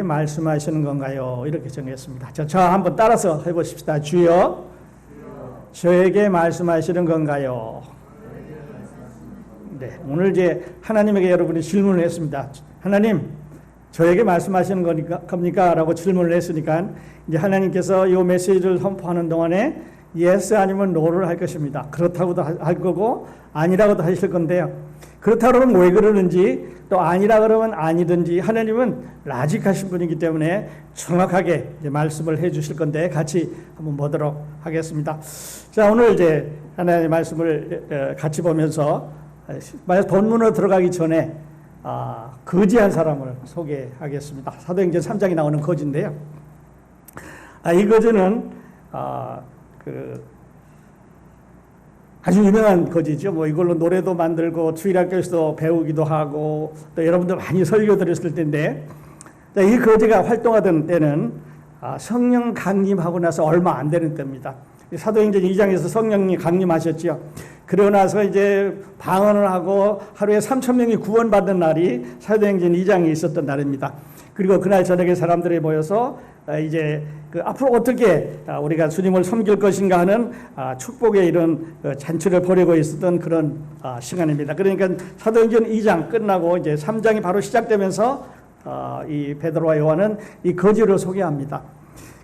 말씀하시는 건가요? 이렇게 정했습니다. 저 한번 따라서 해보십시다. 주여, 저에게 말씀하시는 건가요? 네, 오늘 이제 하나님에게 여러분이 질문을 했습니다. 하나님, 저에게 말씀하시는 겁니까? 라고 질문을 했으니까 이제 하나님께서 이 메시지를 선포하는 동안에 yes 아니면 no를 할 것입니다. 그렇다고도 할 거고 아니라고도 하실 건데요. 그렇다 그러면 왜 그러는지 또 아니라 그러면 아니든지 하나님은 라직하신 분이기 때문에 정확하게 이제 말씀을 해 주실 건데 같이 한번 보도록 하겠습니다. 자, 오늘 이제 하나님의 말씀을 같이 보면서 본문으로 들어가기 전에 거지한 사람을 소개하겠습니다. 사도행전 3장에 나오는 거지인데요. 이 거지는 아주 유명한 거지죠. 뭐 이걸로 노래도 만들고 주일학교에서도 배우기도 하고 또 여러분들 많이 설교 드렸을 텐데, 이 거지가 활동하던 때는 성령 강림하고 나서 얼마 안 되는 때입니다. 사도행전 2장에서 성령이 강림하셨죠. 그러고 나서 이제 방언을 하고 하루에 3,000명이 구원받는 날이 사도행전 2장에 있었던 날입니다. 그리고 그날 저녁에 사람들이 모여서 이제 앞으로 어떻게 우리가 주님을 섬길 것인가 하는 축복의 이런 잔치를 벌이고 있었던 그런 시간입니다. 그러니까 사도행전 2장 끝나고 이제 3장이 바로 시작되면서 이 베드로와 요한은 이 거지를 소개합니다.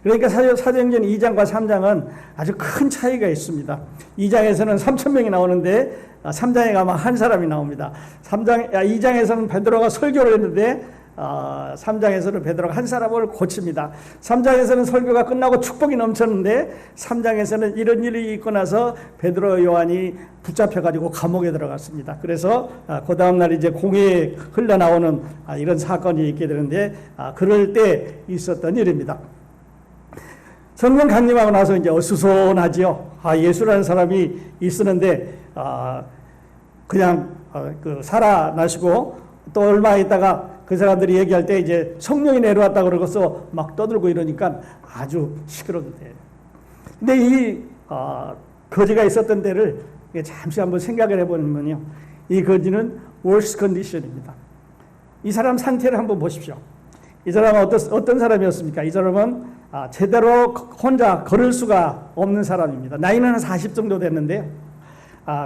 그러니까 사도행전 2장과 3장은 아주 큰 차이가 있습니다. 2장에서는 3,000명이 나오는데 3장에 가면 한 사람이 나옵니다. 2장에서는 베드로가 설교를 했는데 3장에서는 베드로가 한 사람을 고칩니다. 3장에서는 설교가 끝나고 축복이 넘쳤는데 3장에서는 이런 일이 있고 나서 베드로 요한이 붙잡혀가지고 감옥에 들어갔습니다. 그래서 그 다음날 이제 공회에 흘러나오는 이런 사건이 있게 되는데 그럴 때 있었던 일입니다. 성령 강림하고 나서 이제 어수선하지요. 예수라는 사람이 있었는데 그냥 살아나시고 또 얼마 있다가 그 사람들이 얘기할 때 이제 성령이 내려왔다 그러고서 막 떠들고 이러니까 아주 시끄러운데. 근데 이 거지가 있었던 때를 잠시 한번 생각을 해보면요, 이 거지는 worst condition입니다. 이 사람 상태를 한번 보십시오. 이 사람은 어떤 사람이었습니까? 이 사람은 제대로 혼자 걸을 수가 없는 사람입니다. 나이는 한 40 정도 됐는데요.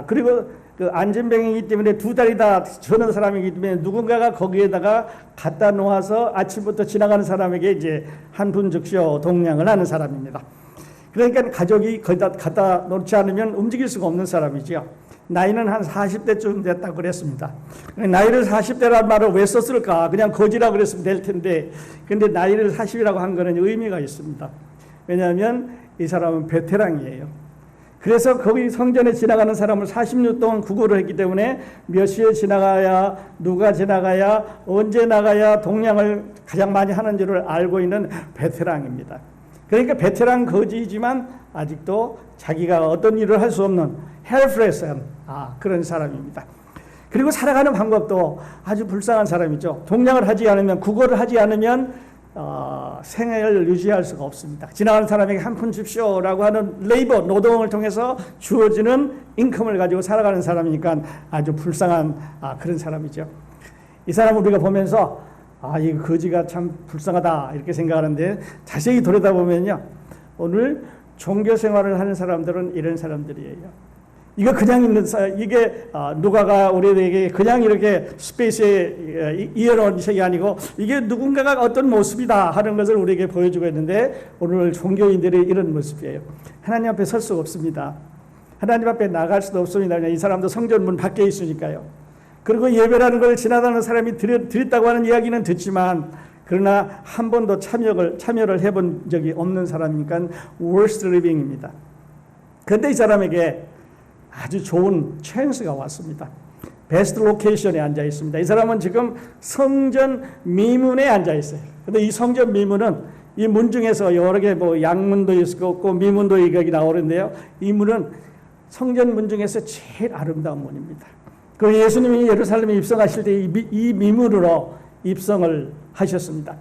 그리고 안전병이기 때문에 두 다리 다 저는 사람이기 때문에 누군가가 거기에다가 갖다 놓아서 아침부터 지나가는 사람에게 이제 한 푼 줍시오 동냥을 하는 사람입니다. 그러니까 가족이 거기다 갖다 놓지 않으면 움직일 수가 없는 사람이죠. 나이는 한 40대쯤 됐다고 그랬습니다. 나이를 40대라는 말을 왜 썼을까? 그냥 거지라고 그랬으면 될 텐데, 근데 나이를 40이라고 한 거는 의미가 있습니다. 왜냐하면 이 사람은 베테랑이에요. 그래서 거기 성전에 지나가는 사람을 40년 동안 구걸을 했기 때문에 몇 시에 지나가야, 누가 지나가야, 언제 나가야 동냥을 가장 많이 하는 줄을 알고 있는 베테랑입니다. 그러니까 베테랑 거지이지만 아직도 자기가 어떤 일을 할 수 없는 헬프레스한 그런 사람입니다. 그리고 살아가는 방법도 아주 불쌍한 사람이죠. 동냥을 하지 않으면, 구걸을 하지 않으면 생애를 유지할 수가 없습니다. 지나가는 사람에게 한 푼 줍시오라고 하는 레이버, 노동을 통해서 주어지는 인컴을 가지고 살아가는 사람이니까 아주 불쌍한 그런 사람이죠. 이 사람을 우리가 보면서 이 거지가 참 불쌍하다 이렇게 생각하는데, 자세히 들여다보면요, 오늘 종교 생활을 하는 사람들은 이런 사람들이에요. 이거 그냥 있는 이게 누가가 우리에게 그냥 이렇게 스페이스에 이어놓은 책이 아니고 이게 누군가가 어떤 모습이다 하는 것을 우리에게 보여주고 있는데, 오늘 종교인들이 이런 모습이에요. 하나님 앞에 설 수가 없습니다. 하나님 앞에 나갈 수도 없습니다. 이 사람도 성전 문 밖에 있으니까요. 그리고 예배라는 걸 지나가는 사람이 드렸다고 하는 이야기는 듣지만, 그러나 한 번도 참여를 해본 적이 없는 사람이니까 worst living입니다. 그런데 이 사람에게 아주 좋은 찬스가 왔습니다. 베스트 로케이션에 앉아 있습니다. 이 사람은 지금 성전 미문에 앉아 있어요. 근데 이 성전 미문은 이 문 중에서 여러 개 양문도 있고 미문도 여기 나오는데요. 이 문은 성전 문 중에서 제일 아름다운 문입니다. 그 예수님이 예루살렘에 입성하실 때 이 미문으로 입성을 하셨습니다.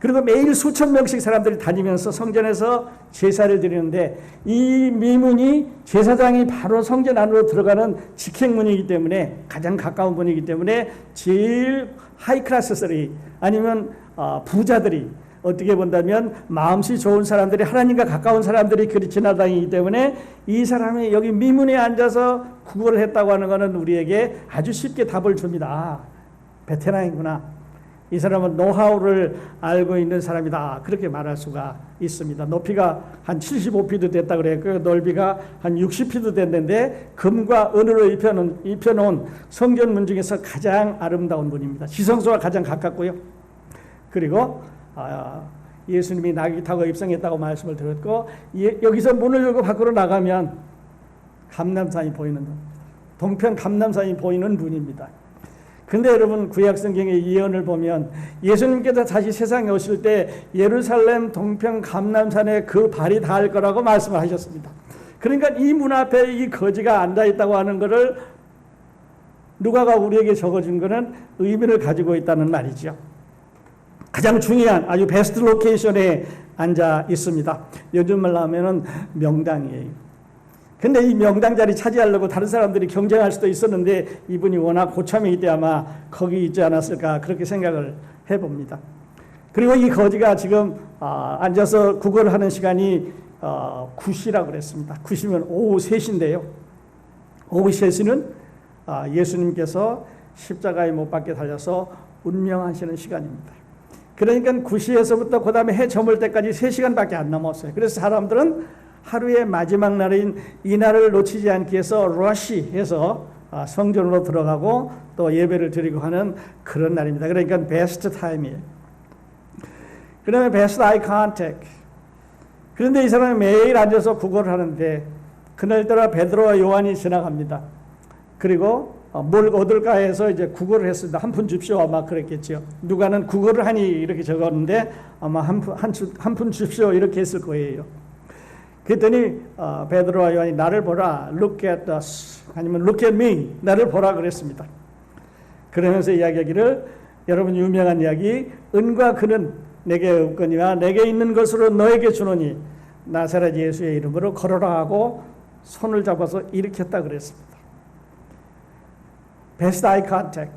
그리고 매일 수천 명씩 사람들이 다니면서 성전에서 제사를 드리는데, 이 미문이 제사장이 바로 성전 안으로 들어가는 직행문이기 때문에, 가장 가까운 문이기 때문에 제일 하이 클래스들이 아니면 부자들이 어떻게 본다면 마음씨 좋은 사람들이 하나님과 가까운 사람들이 그리 지나다니기 때문에 이 사람이 여기 미문에 앉아서 구걸을 했다고 하는 것은 우리에게 아주 쉽게 답을 줍니다. 베테랑이구나. 이 사람은 노하우를 알고 있는 사람이다. 그렇게 말할 수가 있습니다. 높이가 한 75피트 됐다 그랬고요. 넓이가 한 60피트 됐는데 금과 은으로 입혀놓은 성전문 중에서 가장 아름다운 분입니다. 지성소와 가장 가깝고요. 그리고 예수님이 나귀 타고 입성했다고 말씀을 드렸고 여기서 문을 열고 밖으로 나가면 감람산이 보이는 동편 감람산이 보이는 분입니다. 근데 여러분 구약 성경의 예언을 보면 예수님께서 다시 세상에 오실 때 예루살렘 동편 감람산에 그 발이 닿을 거라고 말씀을 하셨습니다. 그러니까 이 문 앞에 이 거지가 앉아 있다고 하는 것을 누가가 우리에게 적어준 것은 의미를 가지고 있다는 말이죠. 가장 중요한 아주 베스트 로케이션에 앉아 있습니다. 요즘 말로 하면은 명당이에요. 근데 이 명당 자리 차지하려고 다른 사람들이 경쟁할 수도 있었는데 이분이 워낙 고참이기 때문에 아마 거기 있지 않았을까 그렇게 생각을 해봅니다. 그리고 이 거지가 지금 앉아서 구걸을 하는 시간이 9시라고 그랬습니다. 9시면 오후 3시인데요. 오후 3시는 예수님께서 십자가에 못 박혀 달려서 운명하시는 시간입니다. 그러니까 9시에서부터 그 다음에 해 저물 때까지 3시간밖에 안 남았어요. 그래서 사람들은 하루의 마지막 날인 이날을 놓치지 않기 위해서 러시해서 성전으로 들어가고 또 예배를 드리고 하는 그런 날입니다. 그러니까 베스트 타임이에요. 그 다음에 베스트 아이 컨택. 그런데 이 사람이 매일 앉아서 구걸을 하는데 그날따라 베드로와 요한이 지나갑니다. 그리고 뭘 얻을까 해서 이제 구걸을 했습니다. 한 푼 줍시오 아마 그랬겠죠. 누가는 구걸을 하니 이렇게 적었는데 아마 한 푼 줍시오 이렇게 했을 거예요. 그랬더니 베드로와 요한이 나를 보라, look at us, 아니면 look at me, 나를 보라 그랬습니다. 그러면서 이야기하기를 여러분 유명한 이야기, 은과 금은 내게 없거니와 내게 있는 것으로 너에게 주노니 나사렛 예수의 이름으로 걸어라 하고 손을 잡아서 일으켰다 그랬습니다. 베스트 아이 컨택.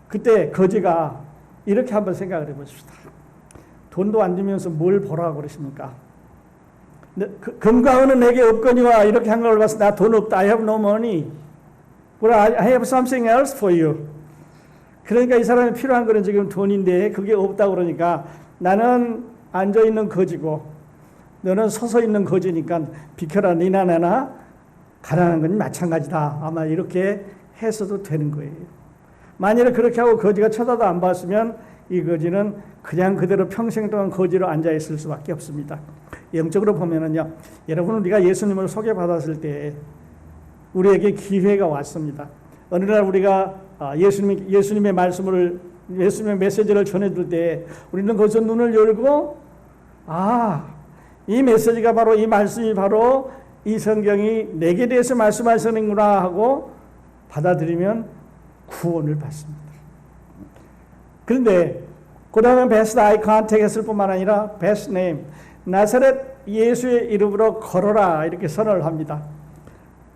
그때 거지가 이렇게 한번 생각을 해보십시다. 돈도 안 주면서 뭘 보라고 그러십니까? 금과 은은 내게 없거니와 이렇게 한 걸 봐서 나 돈 없다. I have no money. But I have something else for you. 그러니까 이 사람이 필요한 거는 지금 돈인데 그게 없다 그러니까 나는 앉아있는 거지고 너는 서서 있는 거지니까 비켜라 니나 나나 가난한 건 마찬가지다. 아마 이렇게 해서도 되는 거예요. 만일에 그렇게 하고 거지가 쳐다도 안 봤으면 이 거지는 그냥 그대로 평생 동안 거지로 앉아있을 수밖에 없습니다. 영적으로 보면은요, 여러분 우리가 예수님을 소개받았을 때 우리에게 기회가 왔습니다. 어느 날 우리가 예수님의 말씀을 예수님의 메시지를 전해줄 때 우리는 거기서 눈을 열고 이 메시지가 바로 이 말씀이 바로 이 성경이 내게 대해서 말씀하시는구나 하고 받아들이면 구원을 받습니다. 그런데 그 다음에 베스트 아이 컨택 했을 뿐만 아니라 베스트 네임 나사렛 예수의 이름으로 걸어라 이렇게 선언을 합니다.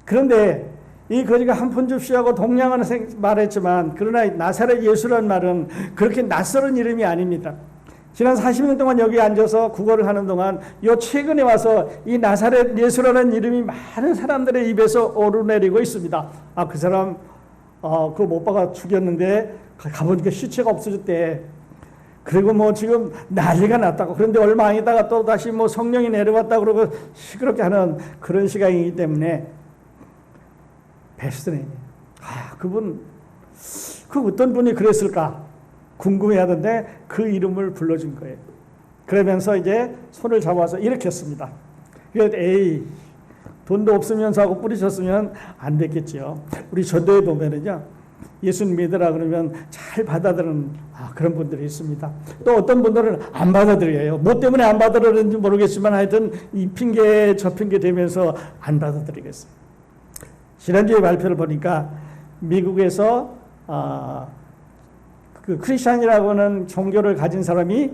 그런데 이 거지가 한 푼 줍시하고 동양은 말했지만 그러나 나사렛 예수라는 말은 그렇게 낯설은 이름이 아닙니다. 지난 40년 동안 여기 앉아서 구걸을 하는 동안 최근에 와서 이 나사렛 예수라는 이름이 많은 사람들의 입에서 오르내리고 있습니다. 그 사람 그거 못 봐가 죽였는데 가보니까 시체가 없어졌대. 그리고 뭐 지금 난리가 났다고. 그런데 얼마 안 있다가 또 다시 뭐 성령이 내려왔다 그러고 시끄럽게 하는 그런 시간이기 때문에 베스트네임. 그분 그 어떤 분이 그랬을까 궁금해하던데 그 이름을 불러준 거예요. 그러면서 이제 손을 잡아서 일으켰습니다. 그래서 돈도 없으면서 하고 뿌리셨으면 안 됐겠죠. 우리 전도에 보면은요, 예수님 믿으라 그러면 잘 받아들이는 그런 분들이 있습니다. 또 어떤 분들은 안 받아들여요. 뭐 때문에 안 받아들이는지 모르겠지만 하여튼 이 핑계 저 핑계 대면서 안 받아들이겠어요. 지난주에 발표를 보니까 미국에서 그 크리스찬이라고 하는 종교를 가진 사람이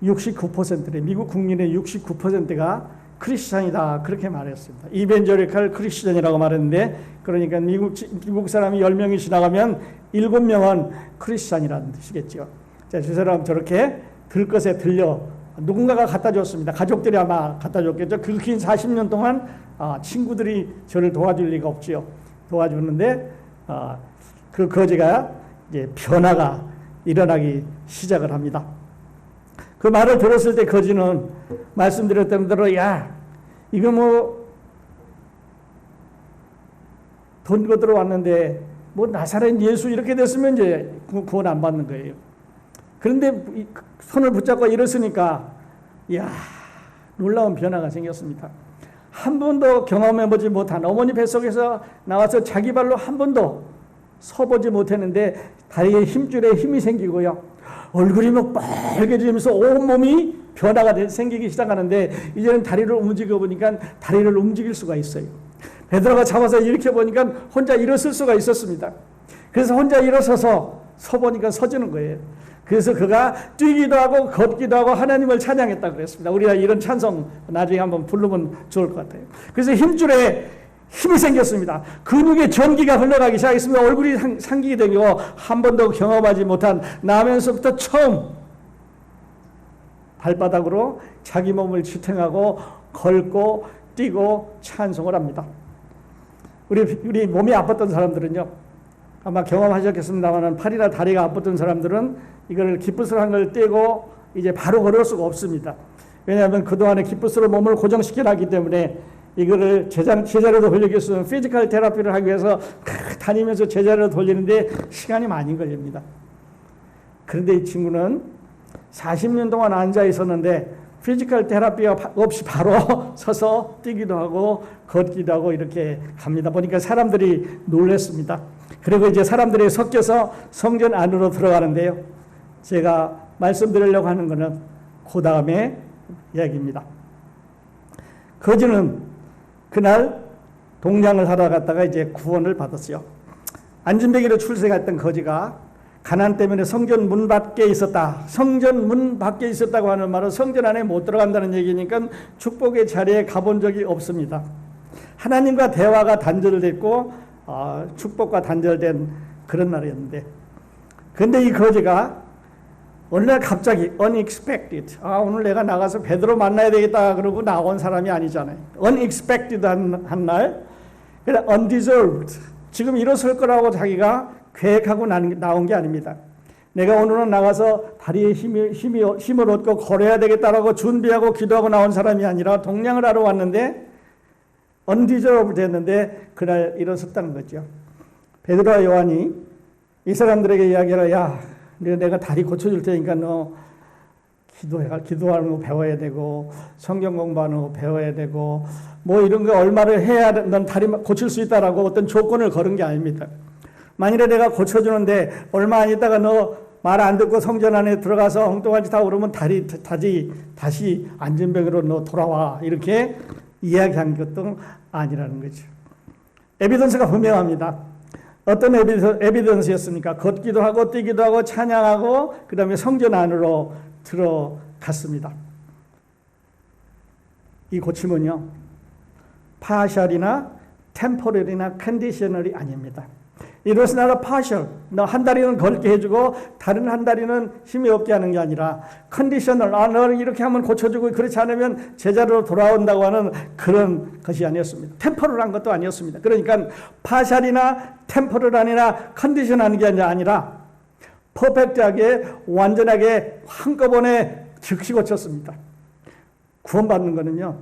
69%래. 미국 국민의 69%가 크리스찬이다 그렇게 말했습니다. 이벤저리칼 크리스찬이라고 말했는데 그러니까 미국 사람이 10명이 지나가면 7명은 크리스찬이라는 뜻이겠죠. 자, 저 사람 저렇게 들것에 들려 누군가가 갖다 줬습니다. 가족들이 아마 갖다 줬겠죠. 그 긴 40년 동안 친구들이 저를 도와줄 리가 없지요. 도와주는데 그 거지가 이제 변화가 일어나기 시작을 합니다. 그 말을 들었을 때 거지는 말씀드렸던 대로 야 이거 뭐 돈 거들어 왔는데 뭐 나사렛 예수 이렇게 됐으면 이제 구원 안 받는 거예요. 그런데 손을 붙잡고 일었으니까 이야 놀라운 변화가 생겼습니다. 한 번도 경험해보지 못한 어머니 뱃속에서 나와서 자기 발로 한 번도 서보지 못했는데 다리에 힘줄에 힘이 생기고요. 얼굴이 막 빨개지면서 온몸이 변화가 생기기 시작하는데 이제는 다리를 움직여 보니까 다리를 움직일 수가 있어요. 베드로가 잡아서 일으켜 보니까 혼자 일어설 수가 있었습니다. 그래서 혼자 일어서서 서보니까 서지는 거예요. 그래서 그가 뛰기도 하고 걷기도 하고 하나님을 찬양했다고 그랬습니다. 우리가 이런 찬송 나중에 한번 부르면 좋을 것 같아요. 그래서 힘줄에 힘이 생겼습니다. 근육의 전기가 흘러가기 시작했습니다. 얼굴이 상기가 되고 한 번도 경험하지 못한 나면서부터 처음 발바닥으로 자기 몸을 지탱하고 걸고 뛰고 찬송을 합니다. 우리 몸이 아팠던 사람들은요, 아마 경험하셨겠습니다만 팔이나 다리가 아팠던 사람들은 이걸 기쁘스한 걸 떼고 이제 바로 걸을 수가 없습니다. 왜냐하면 그동안에 기쁘스로 몸을 고정시켜 놨기 때문에 이거를 제자리로 돌리기 위해서 피지컬 테라피를 하기 위해서 다니면서 제자리로 돌리는데 시간이 많이 걸립니다. 그런데 이 친구는 40년 동안 앉아 있었는데 피지컬 테라피가 없이 바로 서서 뛰기도 하고 걷기도 하고 이렇게 갑니다. 보니까 사람들이 놀랐습니다. 그리고 이제 사람들이 섞여서 성전 안으로 들어가는데요. 제가 말씀드리려고 하는 것은 그 다음에 이야기입니다. 거지는 그날 동냥을 하러 갔다가 이제 구원을 받았어요. 안진뱅이로 출생했던 거지가 가난 때문에 성전 문 밖에 있었다. 성전 문 밖에 있었다고 하는 말은 성전 안에 못 들어간다는 얘기니까 축복의 자리에 가본 적이 없습니다. 하나님과 대화가 단절됐고 축복과 단절된 그런 날이었는데, 그런데 이 거지가 어느 날 갑자기 unexpected, 오늘 내가 나가서 베드로 만나야 되겠다 그러고 나온 사람이 아니잖아요. unexpected 한 날, 그래 undeserved, 지금 일어설 거라고 자기가 계획하고 나온 게 아닙니다. 내가 오늘은 나가서 다리에 힘을 얻고 걸어야 되겠다라고 준비하고 기도하고 나온 사람이 아니라 동냥을 하러 왔는데 undeserved 됐는데 그날 일어섰다는 거죠. 베드로와 요한이 이 사람들에게 이야기하라. 야, 내가 다리 고쳐줄 테니까 너 기도하는 거 배워야 되고 성경 공부하는 거 배워야 되고 뭐 이런 거 얼마를 해야 넌 다리 고칠 수 있다라고 어떤 조건을 걸은 게 아닙니다. 만일에 내가 고쳐주는데 얼마 안 있다가 너 말 안 듣고 성전 안에 들어가서 엉뚱한 짓 하고 그러면 다시 안전병으로 너 돌아와 이렇게 이야기한 것도 아니라는 거죠. 에비던스가 분명합니다. 어떤 에비던스였습니까? 걷기도 하고 뛰기도 하고 찬양하고 그 다음에 성전 안으로 들어갔습니다. 이 고침은요, 파셜이나 템포럴이나 컨디셔널이 아닙니다. It was not a partial. 너 한 다리는 걷게 해주고 다른 한 다리는 힘이 없게 하는 게 아니라 컨디셔널. 너를 이렇게 하면 고쳐주고 그렇지 않으면 제자리로 돌아온다고 하는 그런 것이 아니었습니다. 템포럴한 것도 아니었습니다. 그러니까 파셜이나 템포럴이나 컨디셔널한 게 아니라 퍼펙트하게 완전하게 한꺼번에 즉시 고쳤습니다. 구원받는 거는요,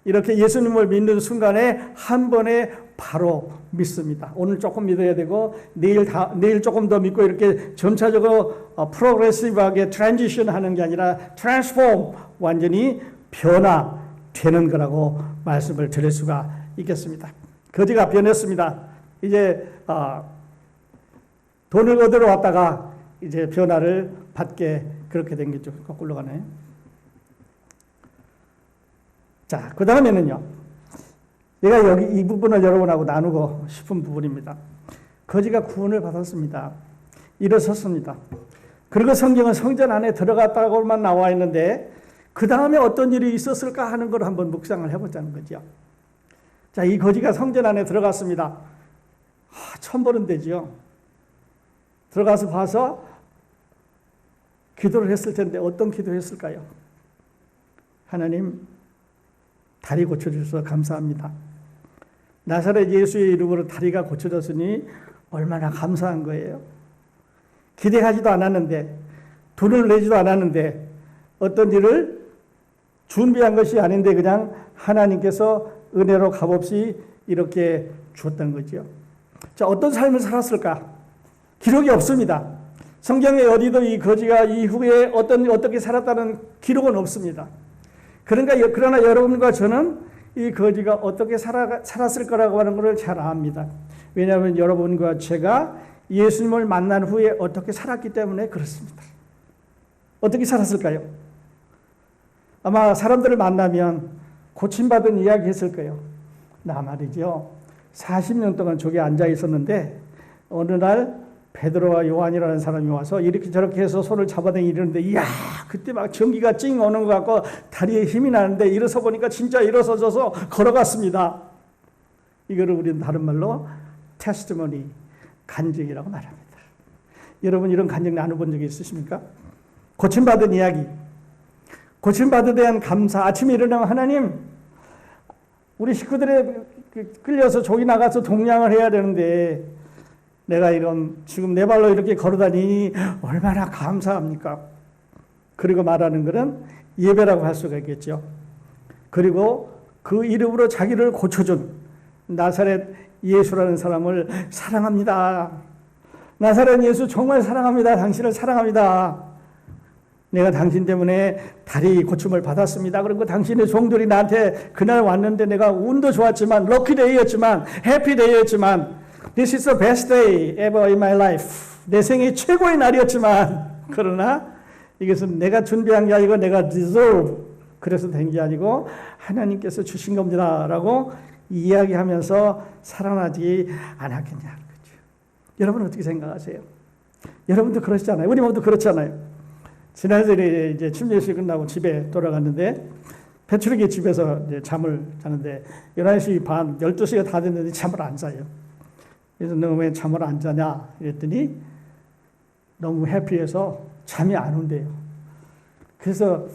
이렇게 예수님을 믿는 순간에 한 번에 바로 믿습니다. 오늘 조금 믿어야 되고 내일 조금 더 믿고 이렇게 점차적으로 프로그레시브하게 트랜지션 하는 게 아니라 트랜스폼, 완전히 변화되는 거라고 말씀을 드릴 수가 있겠습니다. 거지가 변했습니다. 이제 돈을 얻으러 왔다가 이제 변화를 받게 그렇게 된 거죠. 거꾸로 가네. 자, 그 다음에는요, 내가 여기 이 부분을 여러분하고 나누고 싶은 부분입니다. 거지가 구원을 받았습니다. 일어섰습니다. 그리고 성경은 성전 안에 들어갔다고만 나와 있는데 그 다음에 어떤 일이 있었을까 하는 걸 한번 묵상을 해보자는 거죠. 자, 이 거지가 성전 안에 들어갔습니다. 처음 보는 데죠. 들어가서 봐서 기도를 했을 텐데 어떤 기도했을까요? 하나님, 다리 고쳐주셔서 감사합니다. 나사렛 예수의 이름으로 다리가 고쳐졌으니 얼마나 감사한 거예요. 기대하지도 않았는데, 돈을 내지도 않았는데, 어떤 일을 준비한 것이 아닌데 그냥 하나님께서 은혜로 값없이 이렇게 주었다는 거죠. 자, 어떤 삶을 살았을까? 기록이 없습니다. 성경에 어디도 이 거지가 이후에 어떻게 살았다는 기록은 없습니다. 그러나 여러분과 저는 이 거지가 어떻게 살았을 거라고 하는 것을 잘 압니다. 왜냐하면 여러분과 제가 예수님을 만난 후에 어떻게 살았기 때문에 그렇습니다. 어떻게 살았을까요? 아마 사람들을 만나면 고침받은 이야기 했을 거예요. 나 말이죠. 40년 동안 저기 앉아 있었는데 어느 날 베드로와 요한이라는 사람이 와서 이렇게 저렇게 해서 손을 잡아당기 이러는데, 이야, 그때 막 전기가 찡 오는 것 같고 다리에 힘이 나는데 일어서 보니까 진짜 일어서져서 걸어갔습니다. 이거를 우리는 다른 말로 테스티머니, 간증이라고 말합니다. 여러분 이런 간증 나눠본 적이 있으십니까? 고침받은 이야기, 고침받은 대한 감사. 아침에 일어나면 하나님, 우리 식구들에 끌려서 저기 나가서 동냥을 해야 되는데 내가 지금 내 발로 이렇게 걸어다니니 얼마나 감사합니까? 그리고 말하는 것은 예배라고 할 수가 있겠죠. 그리고 그 이름으로 자기를 고쳐준 나사렛 예수라는 사람을 사랑합니다. 나사렛 예수 정말 사랑합니다. 당신을 사랑합니다. 내가 당신 때문에 다리 고침을 받았습니다. 그리고 당신의 종들이 나한테 그날 왔는데 내가 운도 좋았지만, 럭키데이였지만, 해피데이였지만, This is the best day ever in my life. 내 생애 최고의 날이었지만, 그러나 이것은 내가 준비한 게 아니고 내가 deserve, 그래서 된 게 아니고 하나님께서 주신 겁니다 라고 이야기하면서 살아나지 않았겠냐는 거죠. 여러분 어떻게 생각하세요? 여러분도 그러시잖아요. 우리 모두 그렇잖아요. 지난주에 이제 침례식 끝나고 집에 돌아갔는데 배추르기 집에서 이제 잠을 자는데 11시 반, 12시가 다 됐는데 잠을 안 자요. 그래서 너 왜 잠을 안 자냐 그랬더니 너무 해피해서 잠이 안 온대요. 그래서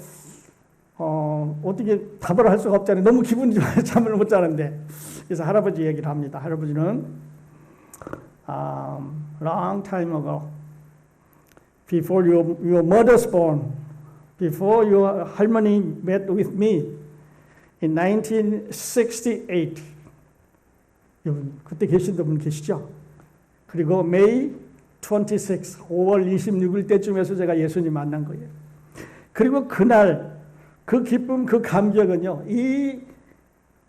어떻게 답을 할 수가 없잖아요. 너무 기분이 좋아서 잠을 못 자는데. 그래서 할아버지 얘기를 합니다. 할아버지는 long time ago, before your mother's born, before your 할머니 met with me in 1968. 그때 계신 분 계시죠? 그리고 May 26, 5월 26일 때쯤에서 제가 예수님 만난 거예요. 그리고 그날 그 기쁨, 그 감격은요, 이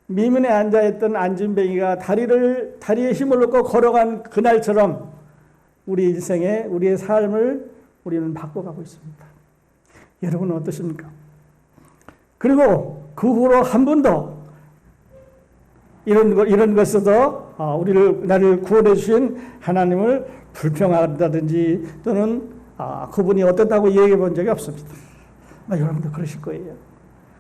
미문에 앉아있던 안진뱅이가 다리에 힘을 얻고 걸어간 그날처럼 우리 인생에, 우리의 삶을 우리는 바꿔가고 있습니다. 여러분은 어떠십니까? 그리고 그 후로 한 번도 이런 것에서 나를 구원해 주신 하나님을 불평한다든지 또는 그분이 어떻다고 얘기해 본 적이 없습니다. 여러분도 그러실 거예요.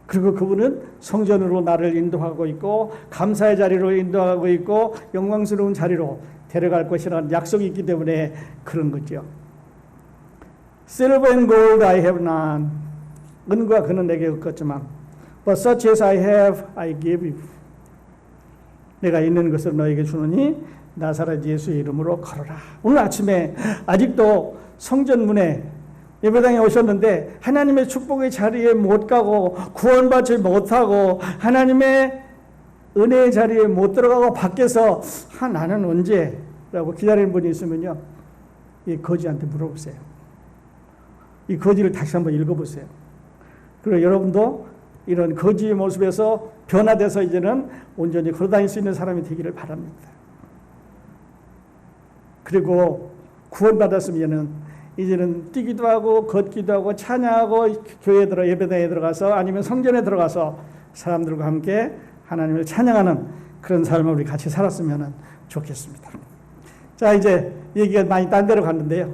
그리고 그분은 성전으로 나를 인도하고 있고 감사의 자리로 인도하고 있고 영광스러운 자리로 데려갈 것이라는 약속이 있기 때문에 그런 거죠. Silver and gold I have none. 은과 금은 내게 없겠지만 But such as I have I give you. 내가 있는 것을 너에게 주노니 나사렛 예수의 이름으로 걸어라. 오늘 아침에 아직도 성전문에 예배당에 오셨는데 하나님의 축복의 자리에 못 가고 구원받지 못하고 하나님의 은혜의 자리에 못 들어가고 밖에서 나는 언제? 라고 기다리는 분이 있으면요, 이 거지한테 물어보세요. 이 거지를 다시 한번 읽어보세요. 그리고 여러분도 이런 거지의 모습에서 변화돼서 이제는 온전히 걸어다닐 수 있는 사람이 되기를 바랍니다. 그리고 구원받았으면 이제는 뛰기도 하고 걷기도 하고 찬양하고 교회에 예배당에 들어가서 아니면 성전에 들어가서 사람들과 함께 하나님을 찬양하는 그런 삶을 우리 같이 살았으면 좋겠습니다. 자, 이제 얘기가 많이 딴 데로 갔는데요.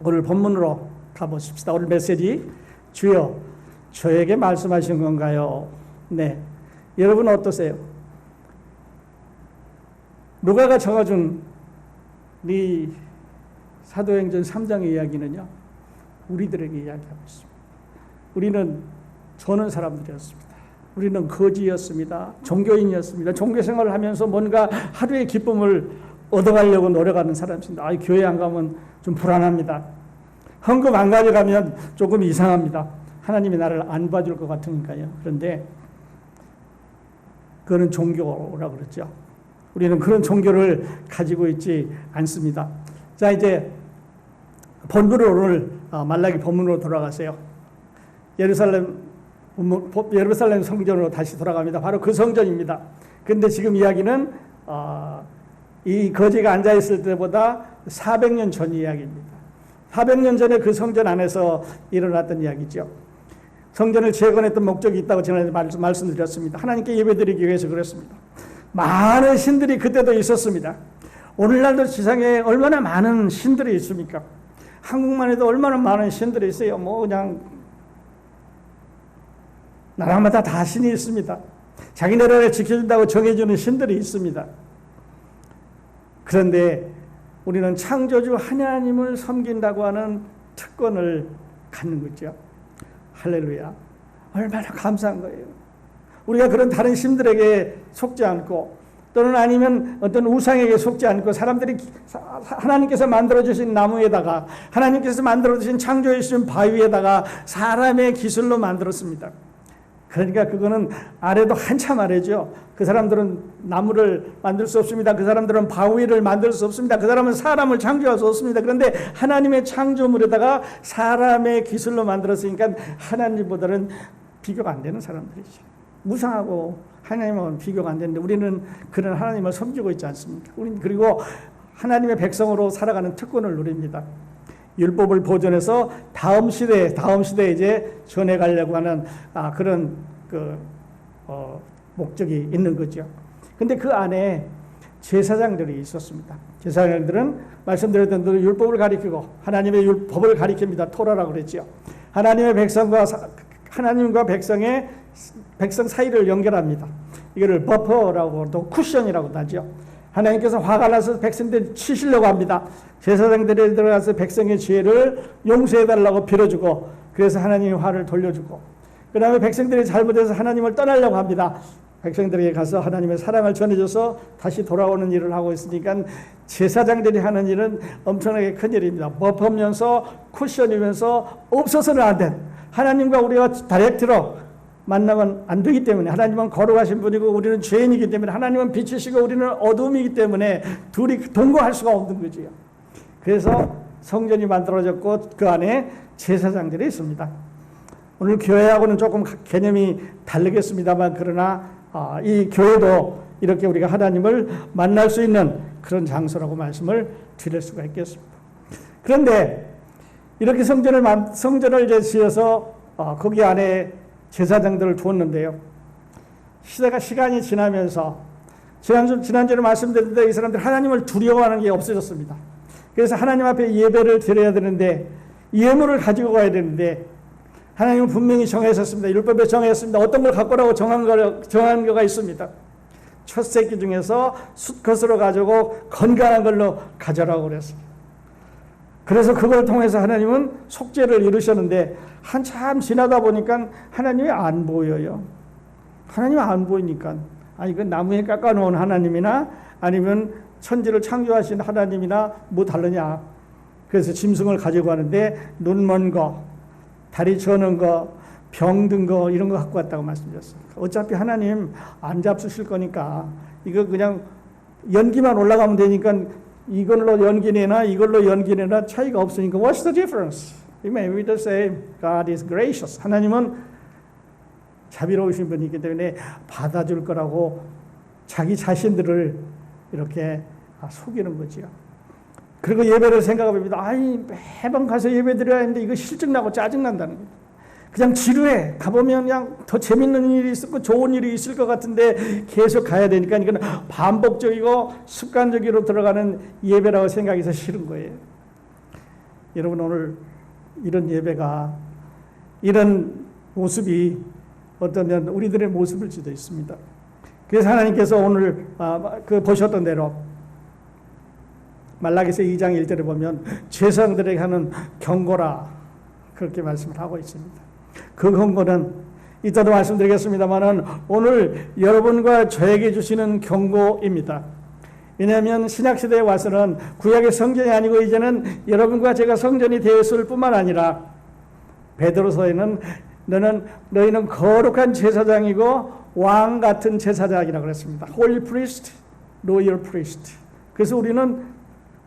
오늘 본문으로 가보십시다. 오늘 메시지, 주여 저에게 말씀하신 건가요? 네. 여러분 어떠세요? 누가가 적어준 이 사도행전 3장의 이야기는요, 우리들에게 이야기하고 있습니다. 우리는 저는 사람들이었습니다. 우리는 거지였습니다. 종교인이었습니다. 종교생활을 하면서 뭔가 하루의 기쁨을 얻어가려고 노력하는 사람입니다. 교회 안 가면 좀 불안합니다. 헌금 안 가져가면 조금 이상합니다. 하나님이 나를 안 봐줄 것 같으니까요. 그런데 그거는 종교라고 그러죠. 우리는 그런 종교를 가지고 있지 않습니다. 자, 이제 본문으로 오늘 말라기 본문으로 돌아가세요. 예루살렘 성전으로 다시 돌아갑니다. 바로 그 성전입니다. 그런데 지금 이야기는 이 거지가 앉아있을 때보다 400년 전 이야기입니다. 400년 전에 그 성전 안에서 일어났던 이야기죠. 성전을 재건했던 목적이 있다고 지난해 말씀드렸습니다. 하나님께 예배드리기 위해서 그랬습니다. 많은 신들이 그때도 있었습니다. 오늘날도 지상에 얼마나 많은 신들이 있습니까? 한국만 해도 얼마나 많은 신들이 있어요. 그냥 나라마다 다 신이 있습니다. 자기 나라를 지켜준다고 정해주는 신들이 있습니다. 그런데 우리는 창조주 하나님을 섬긴다고 하는 특권을 갖는 거죠. 할렐루야. 얼마나 감사한 거예요. 우리가 그런 다른 신들에게 속지 않고 또는 아니면 어떤 우상에게 속지 않고 사람들이 하나님께서 만들어주신 나무에다가 하나님께서 만들어주신 창조해 주신 바위에다가 사람의 기술로 만들었습니다. 그러니까 그거는 아래도 한참 아래죠. 그 사람들은 나무를 만들 수 없습니다. 그 사람들은 바위를 만들 수 없습니다. 그 사람은 사람을 창조할 수 없습니다. 그런데 하나님의 창조물에다가 사람의 기술로 만들었으니까 하나님보다는 비교가 안 되는 사람들이죠. 무상하고 하나님은 비교가 안 되는데 우리는 그런 하나님을 섬기고 있지 않습니까? 우리는 그리고 하나님의 백성으로 살아가는 특권을 누립니다. 율법을 보존해서 다음 시대에 이제 전해가려고 하는 그런 목적이 있는 거죠. 근데 그 안에 제사장들이 있었습니다. 제사장들은 말씀드렸던 대로 율법을 가리키고 하나님의 법을 가리킵니다. 토라라고 그랬죠. 하나님과 백성 사이를 연결합니다. 이거를 버퍼라고 또 쿠션이라고도 하죠. 하나님께서 화가 나서 백성들 치시려고 합니다. 제사장들이 들어가서 백성의 죄를 용서해달라고 빌어주고 그래서 하나님의 화를 돌려주고 그 다음에 백성들이 잘못해서 하나님을 떠나려고 합니다. 백성들에게 가서 하나님의 사랑을 전해줘서 다시 돌아오는 일을 하고 있으니까 제사장들이 하는 일은 엄청나게 큰 일입니다. 버퍼면서 쿠션이면서 없어서는 안 된 하나님과 우리가 다이렉트로 만나면 안 되기 때문에 하나님은 거룩하신 분이고 우리는 죄인이기 때문에 하나님은 빛이시고 우리는 어둠이기 때문에 둘이 동거할 수가 없는 거죠. 그래서 성전이 만들어졌고 그 안에 제사장들이 있습니다. 오늘 교회하고는 조금 개념이 다르겠습니다만 그러나 이 교회도 이렇게 우리가 하나님을 만날 수 있는 그런 장소라고 말씀을 드릴 수가 있겠습니다. 그런데 이렇게 성전을 이제 지어서 거기 안에 제사장들을 두었는데요. 시간이 지나면서 지난주에 말씀드렸는데 이 사람들 하나님을 두려워하는 게 없어졌습니다. 그래서 하나님 앞에 예배를 드려야 되는데 예물을 가지고 가야 되는데 하나님은 분명히 정하셨습니다. 율법에 정하셨습니다. 어떤 걸 갖고 오라고 정한 거가 있습니다. 첫 새끼 중에서 숫것으로 가지고 건강한 걸로 가져라고 그랬습니다. 그래서 그걸 통해서 하나님은 속죄를 이루셨는데 한참 지나다 보니까 하나님이 안 보여요. 하나님이 안 보이니까 그 나무에 깎아놓은 하나님이나 아니면 천지를 창조하신 하나님이나 뭐 다르냐. 그래서 짐승을 가지고 가는데 눈 먼 거, 다리 저는 거, 병든 거 이런 거 갖고 왔다고 말씀드렸어요. 어차피 하나님 안 잡수실 거니까 이거 그냥 연기만 올라가면 되니까 이걸로 연기내나 이걸로 연기내나 차이가 없으니까 what's the difference? It may be the same. God is gracious. 하나님은 자비로우신 분이기 때문에 받아줄 거라고 자기 자신들을 이렇게 속이는 거지요. 그리고 예배를 생각해봅니다. 매번 가서 예배 드려야 하는데 이거 실증나고 짜증난다는 거예요. 그냥 지루해. 가보면 그냥 더 재밌는 일이 있을 거 좋은 일이 있을 것 같은데 계속 가야 되니까 이건 반복적이고 습관적으로 들어가는 예배라고 생각해서 싫은 거예요. 여러분 오늘 이런 예배가 이런 모습이 어쩌면 우리들의 모습일 수도 있습니다. 그래서 하나님께서 오늘 보셨던 대로 말라기서 2장 1절에 보면 제사장들에게 하는 경고라 그렇게 말씀을 하고 있습니다. 그 근거는 이따도 말씀드리겠습니다만은 오늘 여러분과 저에게 주시는 경고입니다. 왜냐하면 신약시대에 와서는 구약의 성전이 아니고 이제는 여러분과 제가 성전이 되었을 뿐만 아니라 베드로서에는 너희는 거룩한 제사장이고 왕 같은 제사장이라고 그랬습니다. Holy priest, royal priest. 그래서 우리는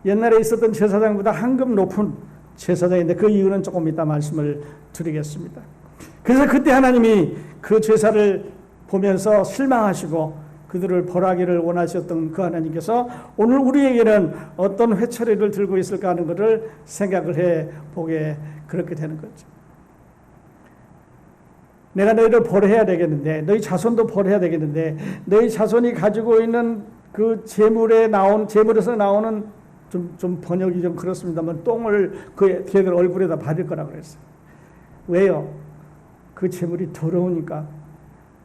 옛날에 있었던 제사장보다 한 급 높은 제사장인데 그 이유는 조금 이따 말씀을 드리겠습니다. 그래서 그때 하나님이 그 제사를 보면서 실망하시고 그들을 벌하기를 원하셨던 그 하나님께서 오늘 우리에게는 어떤 회초리를 들고 있을까 하는 것을 생각을 해보게 그렇게 되는 거죠. 내가 너희를 벌해야 되겠는데 너희 자손도 벌해야 되겠는데 너희 자손이 가지고 있는 그 재물에서 나오는 좀 번역이 좀 그렇습니다만 똥을 걔들 얼굴에다 바를 거라고 그랬어요. 왜요? 그 재물이 더러우니까.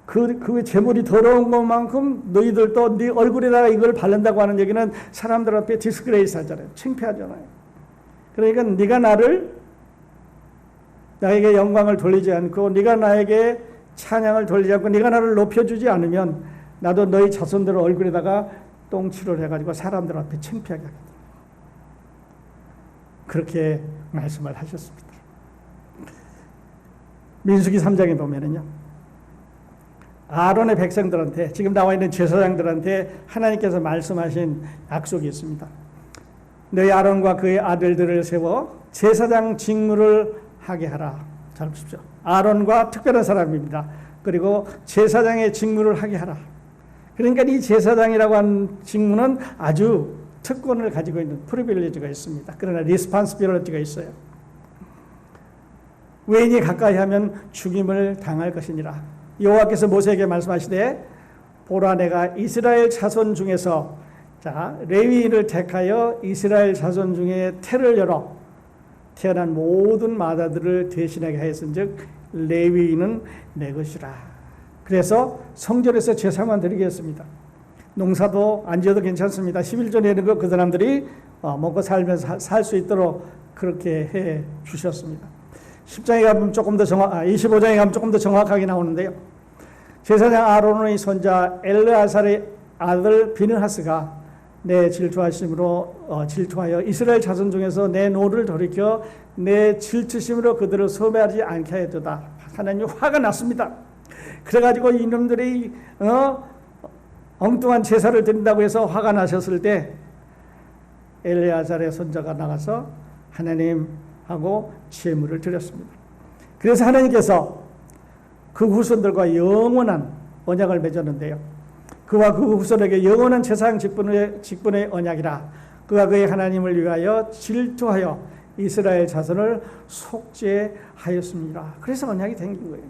그 재물이 더러운 것만큼 너희들도 네 얼굴에다가 이걸 바른다고 하는 얘기는 사람들 앞에 디스그레이스 하잖아요. 창피하잖아요. 그러니까 네가 나에게 영광을 돌리지 않고 네가 나에게 찬양을 돌리지 않고 네가 나를 높여주지 않으면 나도 너희 자손들 얼굴에다가 똥칠을 해가지고 사람들 앞에 창피하게 하겠다. 그렇게 말씀을 하셨습니다. 민수기 3장에 보면은요. 아론의 백성들한테 지금 나와 있는 제사장들한테 하나님께서 말씀하신 약속이 있습니다. 너희 아론과 그의 아들들을 세워 제사장 직무를 하게 하라. 잘 보십시오. 아론과 특별한 사람입니다. 그리고 제사장의 직무를 하게 하라. 그러니까 이 제사장이라고 하는 직무는 아주 특권을 가지고 있는 프리빌리지가 있습니다. 그러나 리스폰시빌리티가 있어요. 외인이 가까이 하면 죽임을 당할 것이니라. 여호와께서 모세에게 말씀하시되 보라 내가 이스라엘 자손 중에서 레위인을 택하여 이스라엘 자손 중에 태를 열어 태어난 모든 마다들을 대신하게 하였은즉 레위인은 내 것이라. 그래서 성전에서 제사만 드리겠습니다. 농사도 안 지어도 괜찮습니다. 11조 내는 거 그 사람들이 먹고 살면서 살 수 있도록 그렇게 해 주셨습니다. 10장에 가면 25장에 가면 조금 더 정확하게 나오는데요. 제사장 아론의 손자 엘르아살의 아들 비느하스가 내 질투하심으로 질투하여 이스라엘 자손 중에서 내 노를 돌이켜 내 질투심으로 그들을 소멸하지 않게 하였도다. 하나님 화가 났습니다. 그래가지고 이놈들이 엉뚱한 제사를 드린다고 해서 화가 나셨을 때 엘르아살의 손자가 나가서 하나님하고 제물을 드렸습니다. 그래서 하나님께서 그 후손들과 영원한 언약을 맺었는데요. 그와 그 후손에게 영원한 제사장 직분의 언약이라. 그가 그의 하나님을 위하여 질투하여 이스라엘 자손을 속죄하였습니다. 그래서 언약이 된 거예요.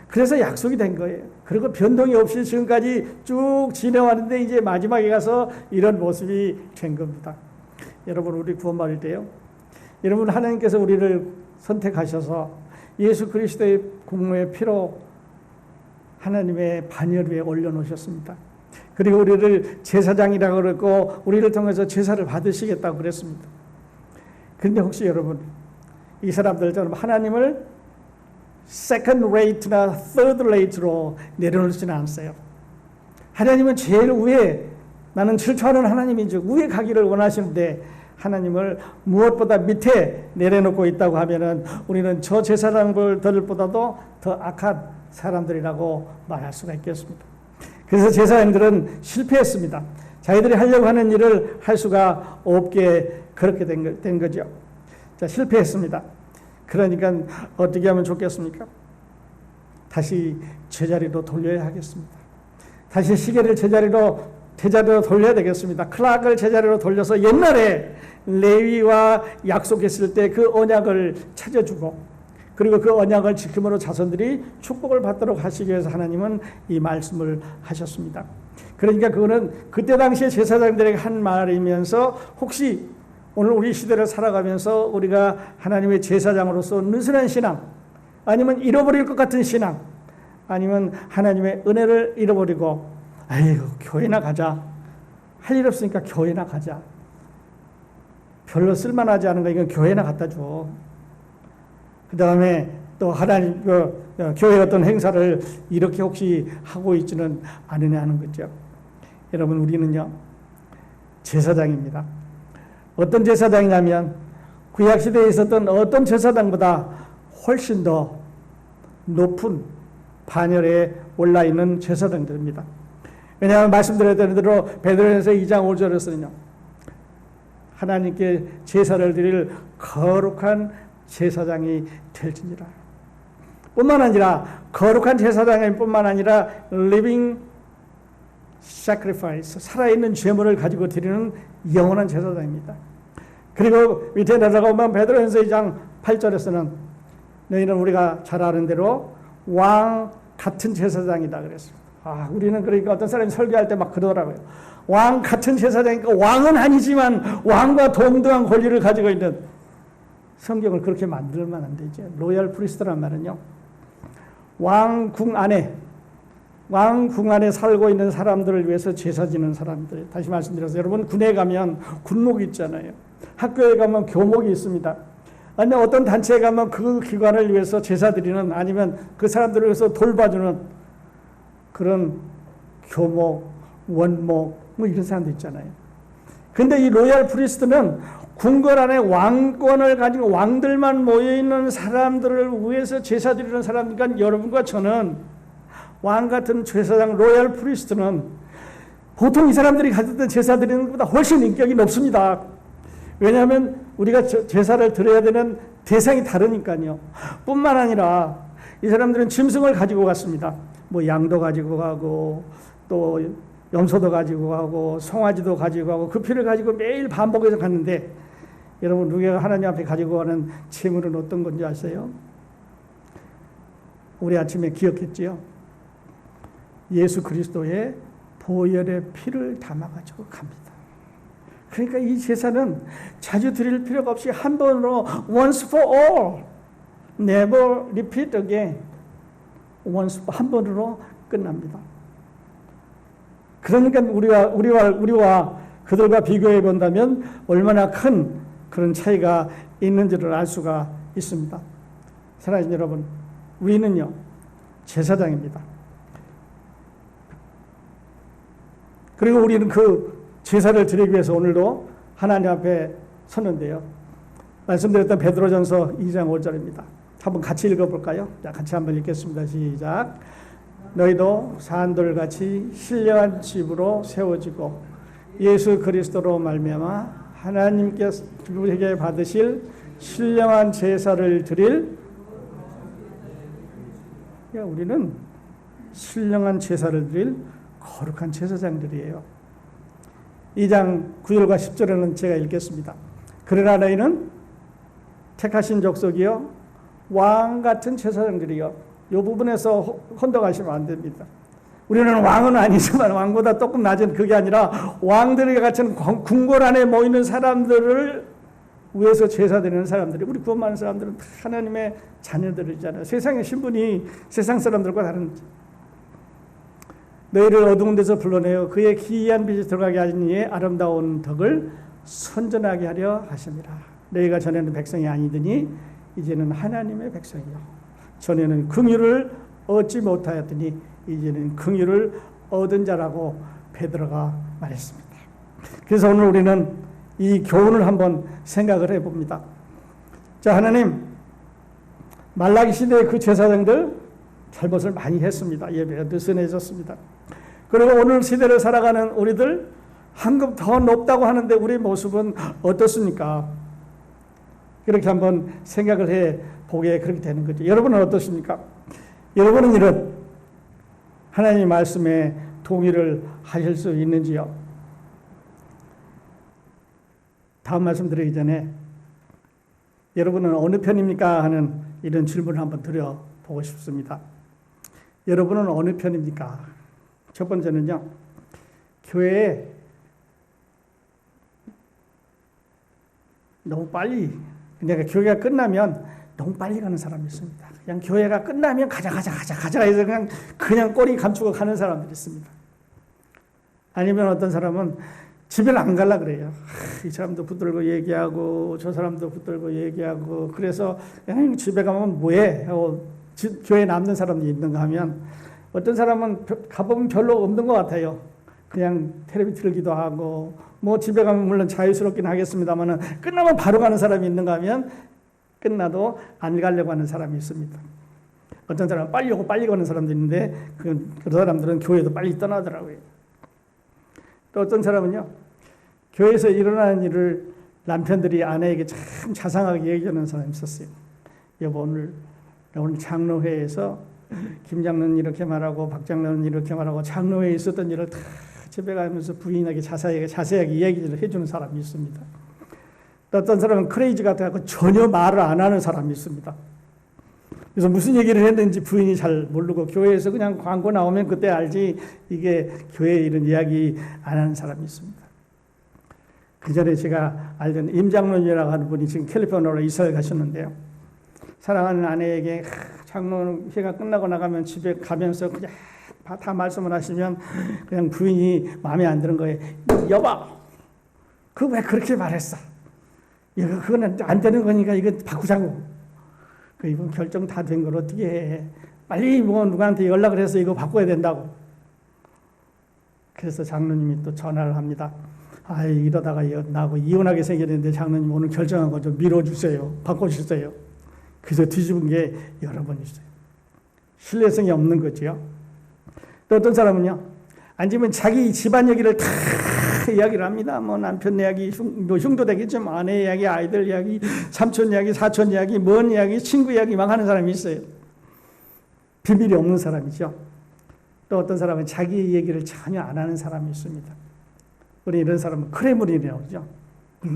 그래서 약속이 된 거예요. 그리고 변동이 없이 지금까지 쭉 지내왔는데 이제 마지막에 가서 이런 모습이 된 겁니다. 여러분 우리 구원받을 때요. 여러분 하나님께서 우리를 선택하셔서 예수 그리스도의 공로의 피로 하나님의 반열 위에 올려놓으셨습니다. 그리고 우리를 제사장이라고 그랬고 우리를 통해서 제사를 받으시겠다고 그랬습니다. 그런데 혹시 여러분 이 사람들처럼 하나님을 second rate나 third rate로 내려놓지는 않았어요. 하나님은 제일 위에 나는 질투하는 하나님인 줄 위에 가기를 원하시는데 하나님을 무엇보다 밑에 내려놓고 있다고 하면은 우리는 저 제사장들보다도 더 악한 사람들이라고 말할 수가 있겠습니다. 그래서 제사장들은 실패했습니다. 자기들이 하려고 하는 일을 할 수가 없게 그렇게 된 거죠. 자, 실패했습니다. 그러니까 어떻게 하면 좋겠습니까? 다시 제자리로 돌려야 하겠습니다. 다시 시계를 제자리로 돌려야 되겠습니다. 클락을 제자리로 돌려서 옛날에 레위와 약속했을 때 그 언약을 찾아주고 그리고 그 언약을 지킴으로 자손들이 축복을 받도록 하시기 위해서 하나님은 이 말씀을 하셨습니다. 그러니까 그거는 그때 당시에 제사장들에게 한 말이면서 혹시 오늘 우리 시대를 살아가면서 우리가 하나님의 제사장으로서 느슨한 신앙 아니면 잃어버릴 것 같은 신앙 아니면 하나님의 은혜를 잃어버리고 아이고 교회나 가자 할 일 없으니까 교회나 가자 별로 쓸만하지 않은 거 이건 교회나 갖다 줘 그 다음에 또 하나님 교회 어떤 행사를 이렇게 혹시 하고 있지는 않으냐 하는 거죠. 여러분, 우리는요 제사장입니다. 어떤 제사장이냐면 구약시대에 있었던 어떤 제사장보다 훨씬 더 높은 반열에 올라있는 제사장들입니다. 왜냐하면 말씀드렸던 대로 베드로전서 2장 5절에서는요 하나님께 제사를 드릴 거룩한 제사장이 될지니라. 뿐만 아니라 거룩한 제사장이 뿐만 아니라 living sacrifice, 살아있는 제물을 가지고 드리는 영원한 제사장입니다. 그리고 밑에 내려가보면 베드로전서 2장 8절에서는 너희는 우리가 잘 아는 대로 왕 같은 제사장이다 그랬습니다. 우리는 그러니까 어떤 사람이 설교할 때 막 그러더라고요. 왕 같은 제사장이니까 왕은 아니지만 왕과 동등한 권리를 가지고 있는, 성경을 그렇게 만들면 안 되죠. 로얄 프리스트란 말은요, 왕궁 안에 살고 있는 사람들을 위해서 제사 지는 사람들. 다시 말씀드려서, 여러분 군에 가면 군목이 있잖아요. 학교에 가면 교목이 있습니다. 아니면 어떤 단체에 가면 그 기관을 위해서 제사 드리는, 아니면 그 사람들을 위해서 돌봐주는 그런 교목, 원목 뭐 이런 사람도 있잖아요. 근데 이 로얄 프리스트는 궁궐 안에 왕권을 가지고 왕들만 모여있는 사람들을 위해서 제사 드리는 사람이니까, 여러분과 저는 왕 같은 제사장 로얄 프리스트는 보통 이 사람들이 가졌던 제사 드리는 것보다 훨씬 인격이 높습니다. 왜냐하면 우리가 제사를 드려야 되는 대상이 다르니까요. 뿐만 아니라 이 사람들은 짐승을 가지고 갔습니다. 뭐 양도 가지고 가고 또 염소도 가지고 가고 송아지도 가지고 가고 그 피를 가지고 매일 반복해서 갔는데, 여러분 우리가 하나님 앞에 가지고 가는 제물은 어떤 건지 아세요? 우리 아침에 기억했지요? 예수 그리스도의 보혈의 피를 담아가지고 갑니다. 그러니까 이 제사는 자주 드릴 필요가 없이 한 번으로 once for all, never repeat again, once 한 번으로 끝납니다. 그러니까 우리와 그들과 비교해 본다면 얼마나 큰 그런 차이가 있는지를 알 수가 있습니다. 사랑하는 여러분, 우리는요 제사장입니다. 그리고 우리는 그 제사를 드리기 위해서 오늘도 하나님 앞에 섰는데요. 말씀드렸던 베드로전서 2장 5절입니다. 한번 같이 읽어볼까요? 자, 같이 한번 읽겠습니다. 시작. 너희도 산돌같이 신령한 집으로 세워지고 예수 그리스도로 말미암아 하나님께서 우리에게 받으실 신령한 제사를 드릴, 우리는 신령한 제사를 드릴 거룩한 제사장들이에요. 2장 9절과 10절에는 제가 읽겠습니다. 그러나 너희는 택하신 족속이요 왕 같은 제사장들이요. 이 부분에서 혼동하시면 안 됩니다. 우리는 왕은 아니지만 왕보다 조금 낮은, 그게 아니라 왕들에게 같은 궁궐 안에 모이는 사람들을 위해서 제사 드리는 사람들이, 우리 구원받는 사람들은 다 하나님의 자녀들이잖아요. 세상의 신분이 세상 사람들과 다른, 너희를 어두운 데서 불러내어 그의 기이한 빛이 들어가게 하신 이의 아름다운 덕을 선전하게 하려 하십니다. 너희가 전에는 백성이 아니더니 이제는 하나님의 백성이요 전에는 긍휼을 얻지 못하였더니 이제는 긍휼을 얻은 자라고 베드로가 말했습니다. 그래서 오늘 우리는 이 교훈을 한번 생각을 해봅니다. 자, 하나님, 말라기 시대의 그 제사장들 잘못을 많이 했습니다. 예배가 느슨해졌습니다. 그리고 오늘 시대를 살아가는 우리들 한 급 더 높다고 하는데 우리 모습은 어떻습니까? 그렇게 한번 생각을 해보게 그렇게 되는 거죠. 여러분은 어떻습니까? 여러분은 이런 하나님의 말씀에 동의를 하실 수 있는지요? 다음 말씀 드리기 전에 여러분은 어느 편입니까? 하는 이런 질문을 한번 드려보고 싶습니다. 여러분은 어느 편입니까? 첫 번째는요, 교회에 너무 빨리, 그러니까 교회가 끝나면 너무 빨리 가는 사람이 있습니다. 그냥 교회가 끝나면 가자 해서 그냥 꼬리 감추고 가는 사람들이 있습니다. 아니면 어떤 사람은 집에를 안 갈라 그래요. 이 사람도 붙들고 얘기하고 저 사람도 붙들고 얘기하고 그래서 그냥 집에 가면 뭐해? 하고 교회에 남는 사람이 있는가 하면 어떤 사람은 가보면 별로 없는 것 같아요. 그냥 텔레비 틀기도 하고 뭐 집에 가면 물론 자유스럽긴 하겠습니다만 끝나면 바로 가는 사람이 있는가 하면 끝나도 안 가려고 하는 사람이 있습니다. 어떤 사람은 빨리 오고 빨리 가는 사람도 있는데 그런 사람들은 교회도 빨리 떠나더라고요. 또 어떤 사람은요, 교회에서 일어나는 일을 남편들이 아내에게 참 자상하게 얘기하는 사람이 있었어요. 여보, 오늘 장로회에서 김 장로는 이렇게 말하고 박 장로는 이렇게 말하고 장로회에 있었던 일을 다 집에 가면서 부인에게 자세하게 얘기를 해주는 사람이 있습니다. 또 어떤 사람은 크레이지 같아서 전혀 말을 안 하는 사람이 있습니다. 그래서 무슨 얘기를 했는지 부인이 잘 모르고 교회에서 그냥 광고 나오면 그때 알지 이게 교회에 이런 이야기 안 하는 사람이 있습니다. 그 전에 제가 알던 임장로님이라고 하는 분이 지금 캘리포니아로 이사를 가셨는데요. 사랑하는 아내에게 장로회가 끝나고 나가면 집에 가면서 그냥 다 말씀을 하시면 그냥 부인이 마음에 안 드는 거예요. 여보, 그 왜 그렇게 말했어? 그거는 안 되는 거니까 이거 바꾸자고. 이번 결정 다 된 걸 어떻게 해? 빨리 뭐 누구한테 연락을 해서 이거 바꿔야 된다고. 그래서 장로님이 또 전화를 합니다. 이러다가 나하고 이혼하게 생겼는데 장로님 오늘 결정한 거 좀 밀어주세요. 바꿔주세요. 그래서 뒤집은 게 여러 번 있어요. 신뢰성이 없는 거죠. 또 어떤 사람은요, 앉으면 자기 집안 얘기를 다 이야기를 합니다. 뭐 남편 이야기, 흉도 되겠죠. 아내 이야기, 아이들 이야기, 삼촌 이야기, 사촌 이야기, 먼 이야기, 친구 이야기 막 하는 사람이 있어요. 비밀이 없는 사람이죠. 또 어떤 사람은 자기 얘기를 전혀 안 하는 사람이 있습니다. 우리 이런 사람은 크레물이라고 그러죠.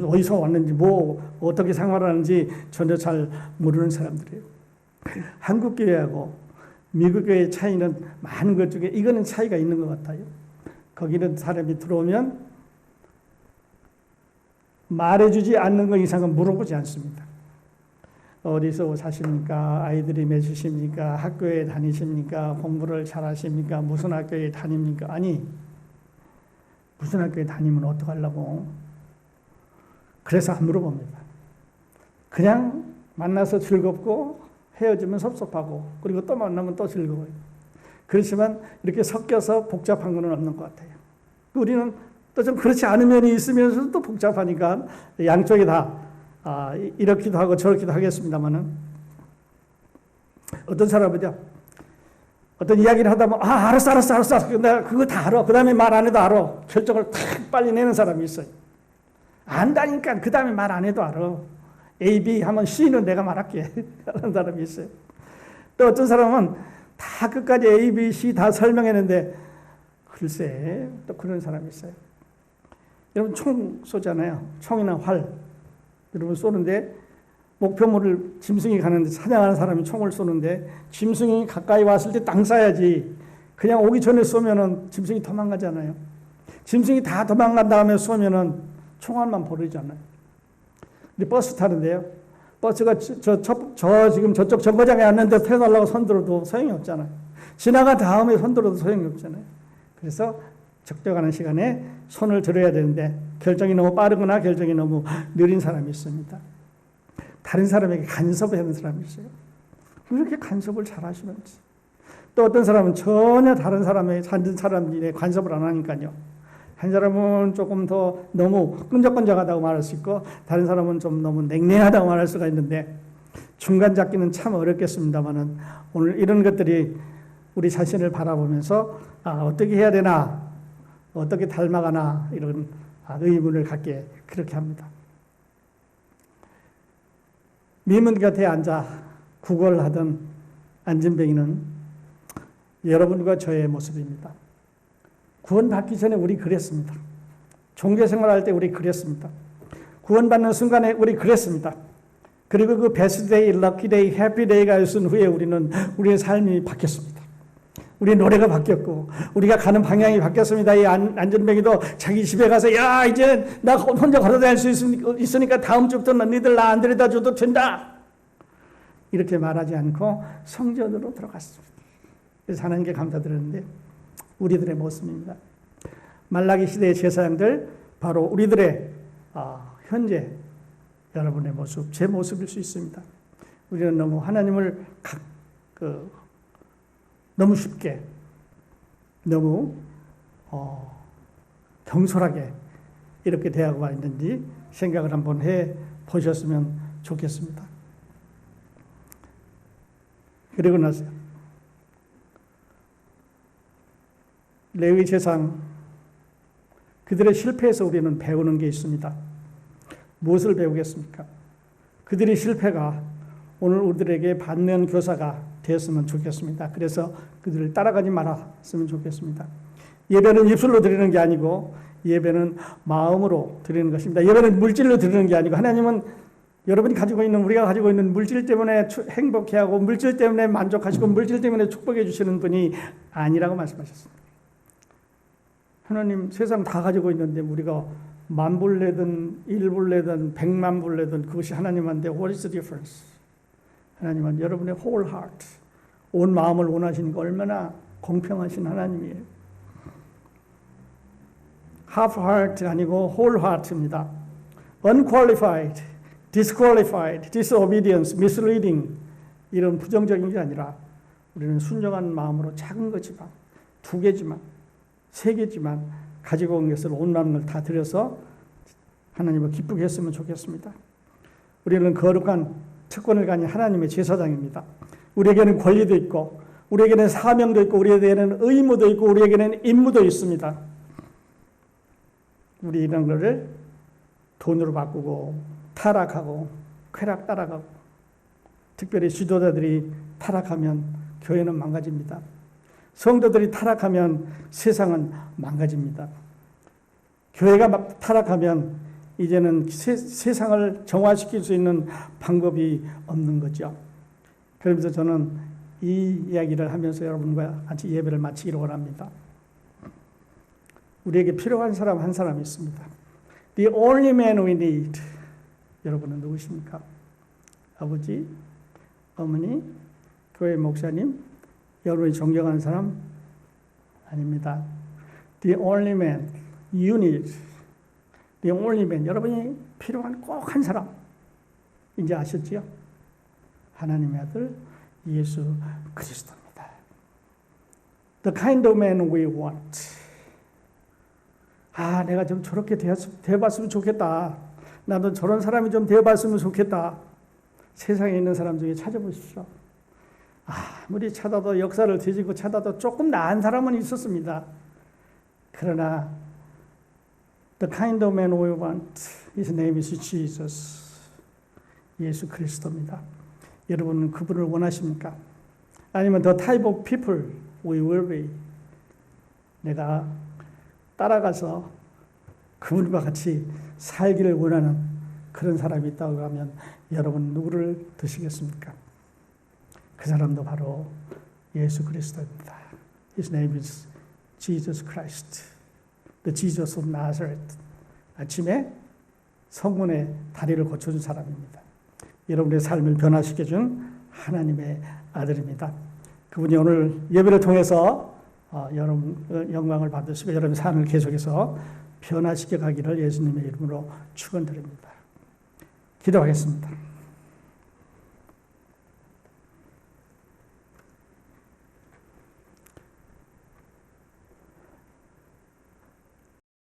어디서 왔는지 뭐 어떻게 생활하는지 전혀 잘 모르는 사람들이에요. 한국 교회하고 미국 교회의 차이는 많은 것 중에 이거는 차이가 있는 것 같아요. 거기는 사람이 들어오면 말해주지 않는 것 이상은 물어보지 않습니다. 어디서 사십니까? 아이들이 몇이십니까? 학교에 다니십니까? 공부를 잘하십니까? 무슨 학교에 다닙니까? 아니, 무슨 학교에 다니면 어떡하려고? 그래서 안 물어봅니다. 그냥 만나서 즐겁고 헤어지면 섭섭하고 그리고 또 만나면 또 즐거워요. 그렇지만 이렇게 섞여서 복잡한 건 없는 것 같아요. 우리는 또 좀 그렇지 않은 면이 있으면서도 또 복잡하니까 양쪽이 다 이렇기도 하고 저렇기도 하겠습니다만은 어떤 사람은요, 어떤 이야기를 하다 보면 알았어. 내가 그거 다 알아. 그 다음에 말 안 해도 알아. 결정을 탁 빨리 내는 사람이 있어요. 안다니까 그 다음에 말 안 해도 알아. A, B 하면 C는 내가 말할게 하는 사람이 있어요. 또 어떤 사람은 다 끝까지 A, B, C 다 설명했는데 글쎄 또 그런 사람이 있어요. 여러분 총 쏘잖아요. 총이나 활. 여러분 쏘는데 목표물을 짐승이 가는데 사냥하는 사람이 총을 쏘는데 짐승이 가까이 왔을 때 땅 쏴야지. 그냥 오기 전에 쏘면은 짐승이 도망가잖아요. 짐승이 다 도망간 다음에 쏘면은 총알만 버리잖아요. 우리 버스 타는데요. 버스가 지금 저쪽 정거장에 왔는데 태워달라고 손들어도 소용이 없잖아요. 지나간 다음에 손들어도 소용이 없잖아요. 그래서 적정하는 시간에 손을 들어야 되는데 결정이 너무 빠르거나 결정이 너무 느린 사람이 있습니다. 다른 사람에게 간섭을 하는 사람이 있어요. 왜 이렇게 간섭을 잘 하시는지. 또 어떤 사람은 전혀 다른 사람의 간섭을 안 하니까요. 한 사람은 조금 더 너무 끈적끈적하다고 말할 수 있고 다른 사람은 좀 너무 냉랭하다고 말할 수가 있는데 중간 잡기는 참 어렵겠습니다만은 오늘 이런 것들이 우리 자신을 바라보면서 어떻게 해야 되나, 어떻게 닮아가나 이런 의문을 갖게 그렇게 합니다. 미문 곁에 앉아 구걸하던 안진뱅이는 여러분과 저의 모습입니다. 구원받기 전에 우리 그랬습니다. 종교생활할 때 우리 그랬습니다. 구원받는 순간에 우리 그랬습니다. 그리고 그 베스트데이, 럭키데이, 해피데이가 있은 후에 우리의 삶이 바뀌었습니다. 우리 노래가 바뀌었고 우리가 가는 방향이 바뀌었습니다. 이 안전뱅이도 자기 집에 가서 야 이제 나 혼자 걸어다닐 수 있으니까 다음 주부터 너희들 나 안 데려다 줘도 된다. 이렇게 말하지 않고 성전으로 들어갔습니다. 그래서 하나님께 감사드렸는데 우리들의 모습입니다. 말라기 시대의 제사장들 바로 우리들의 현재 여러분의 모습, 제 모습일 수 있습니다. 우리는 너무 하나님을 너무 쉽게, 너무 경솔하게 이렇게 대하고 있는지 생각을 한번 해 보셨으면 좋겠습니다. 그리고 나서 레위 제상, 그들의 실패에서 우리는 배우는 게 있습니다. 무엇을 배우겠습니까? 그들의 실패가 오늘 우리들에게 받는 교사가 되었으면 좋겠습니다. 그래서 그들을 따라가지 말았으면 좋겠습니다. 예배는 입술로 드리는 게 아니고 예배는 마음으로 드리는 것입니다. 예배는 물질로 드리는 게 아니고, 하나님은 여러분이 가지고 있는, 우리가 가지고 있는 물질 때문에 행복해하고 물질 때문에 만족하시고 물질 때문에 축복해 주시는 분이 아니라고 말씀하셨습니다. 하나님 세상 다 가지고 있는데 우리가 10,000불 내든 1불 내든 100,000불 내든 그것이 하나님한테 what is the difference? 하나님은 여러분의 whole heart, 온 마음을 원하시는 거 얼마나 공평하신 하나님이에요. half heart 아니고 whole heart입니다. unqualified, disqualified, disobedience, misleading 이런 부정적인 게 아니라 우리는 순정한 마음으로 작은 거지만 2개지만 3개지만 가지고 온 것을 온 마음을 다 들여서 하나님을 기쁘게 했으면 좋겠습니다. 우리는 거룩한 특권을 가진 하나님의 제사장입니다. 우리에게는 권리도 있고 우리에게는 사명도 있고 우리에게는 의무도 있고 우리에게는 임무도 있습니다. 우리 이런 거를 돈으로 바꾸고 타락하고 쾌락 따라가고 특별히 지도자들이 타락하면 교회는 망가집니다. 성도들이 타락하면 세상은 망가집니다. 교회가 타락하면 이제는 세상을 정화시킬 수 있는 방법이 없는 거죠. 그러면서 저는 이 이야기를 하면서 여러분과 같이 예배를 마치기를 원합니다. 우리에게 필요한 사람 한 사람이 있습니다. The only man we need. 여러분은 누구십니까? 아버지, 어머니, 교회 목사님, 여러분이 존경하는 사람 아닙니다. The only man you need. The only man. 여러분이 필요한 꼭 한 사람. 이제 아셨지요? 하나님의 아들 예수 그리스도입니다. The kind of man we want. 내가 좀 저렇게 되어봤으면 좋겠다. 나도 저런 사람이 좀 되어봤으면 좋겠다. 세상에 있는 사람 중에 찾아보십시오. 아무리 찾아도 역사를 뒤지고 찾아도 조금 나은 사람은 있었습니다. 그러나 the kind of man we want, his name is Jesus. 예수 그리스도입니다. 여러분은 그분을 원하십니까? 아니면 the type of people we will be. 내가 따라가서 그분과 같이 살기를 원하는 그런 사람이 있다고 하면 여러분 누구를 드시겠습니까? 그 사람도 바로 예수 그리스도입니다. His name is Jesus Christ, the Jesus of Nazareth. 아침에 성문에 다리를 고쳐준 사람입니다. 여러분의 삶을 변화시켜준 하나님의 아들입니다. 그분이 오늘 예배를 통해서 여러분 영광을 받으시고 여러분의 삶을 계속해서 변화시켜 가기를 예수님의 이름으로 축원드립니다. 기도하겠습니다.